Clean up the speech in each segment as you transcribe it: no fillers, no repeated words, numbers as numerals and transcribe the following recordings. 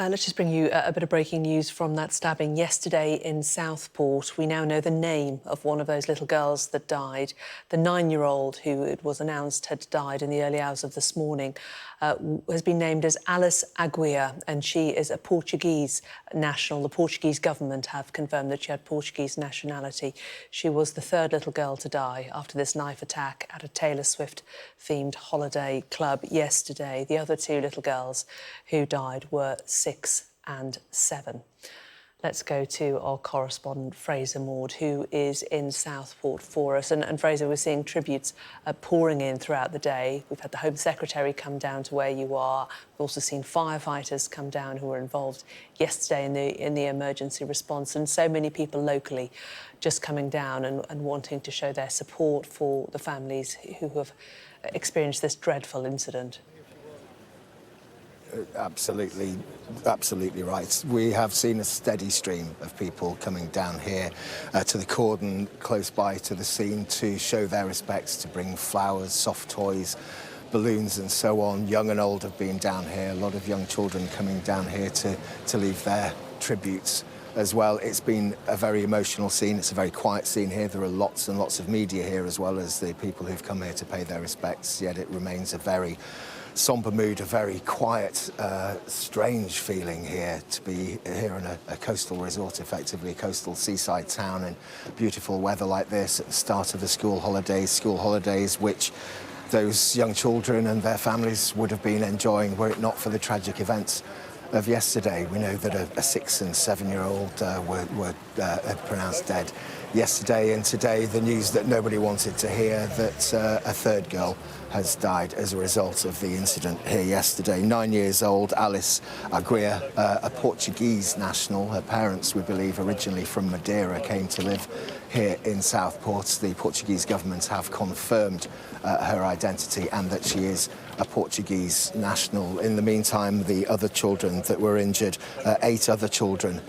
Let's just bring you a bit of breaking news from that stabbing yesterday in Southport. We now know the name of one of those little girls that died. The 9-year-old, who it was announced had died in the early hours of this morning, has been named as Alice Aguiar, and she is a Portuguese national. The Portuguese government have confirmed that she had Portuguese nationality. She was the third little girl to die after this knife attack at a Taylor Swift-themed holiday club yesterday. The other two little girls who died were 6 and 7. Let's go to our correspondent Fraser Maud, who is in Southport for us. And Fraser, we're seeing tributes pouring in throughout the day. We've had the Home Secretary come down to where you are. We've also seen firefighters come down who were involved yesterday in the emergency response, and so many people locally just coming down and wanting to show their support for the families who have experienced this dreadful incident. Absolutely right. We have seen a steady stream of people coming down here to the cordon close by to the scene to show their respects, to bring flowers, soft toys, balloons and so on. Young and old have been down here. A lot of young children coming down here to leave their tributes as well. It's been a very emotional scene. It's a very quiet scene here. There are lots and lots of media here, as well as the people who've come here to pay their respects, yet it remains a very sombre mood, a very quiet, strange feeling here to be here in a coastal resort, effectively a coastal seaside town, in beautiful weather like this at the start of the school holidays which those young children and their families would have been enjoying were it not for the tragic events of yesterday. We know that a 6 and 7-year-old were pronounced dead yesterday, and today the news that nobody wanted to hear, that a third girl has died as a result of the incident here yesterday. 9 years old, Alice Aguiar, a Portuguese national. Her parents, we believe, originally from Madeira, came to live here in Southport. The Portuguese government have confirmed her identity and that she is a Portuguese national. In the meantime, the other children that were injured, 8 other children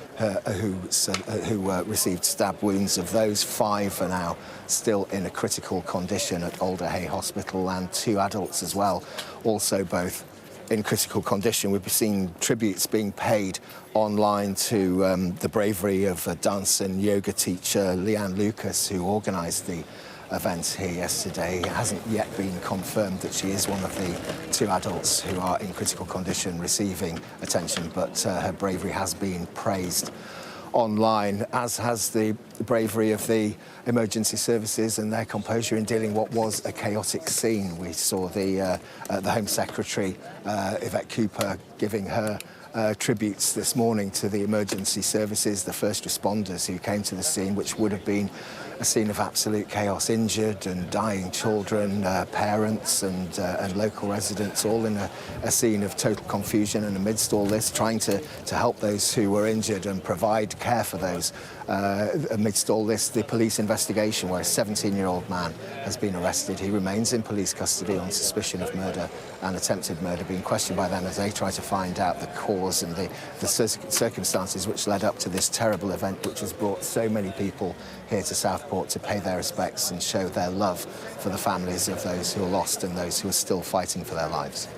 who received stab wounds. Of those, 5 are now still in a critical condition at Alderhay Hospital, and 2 adults as well, also both in critical condition. We've seen tributes being paid online to the bravery of a dance and yoga teacher, Leanne Lucas, who organised the event here yesterday. It hasn't yet been confirmed that she is one of the 2 adults who are in critical condition receiving attention, but her bravery has been praised online, as has the bravery of the emergency services and their composure in dealing what was a chaotic scene. We saw the Home Secretary, Yvette Cooper, giving her tributes this morning to the emergency services, the first responders who came to the scene, which would have been a scene of absolute chaos. Injured and dying children, parents and local residents, all in a scene of total confusion. And amidst all this, trying to help those who were injured and provide care for those. Amidst all this, the police investigation, where a 17-year-old man has been arrested. He remains in police custody on suspicion of murder and attempted murder, being questioned by them as they try to find out the cause and the circumstances which led up to this terrible event, which has brought so many people here to Southport to pay their respects and show their love for the families of those who are lost and those who are still fighting for their lives.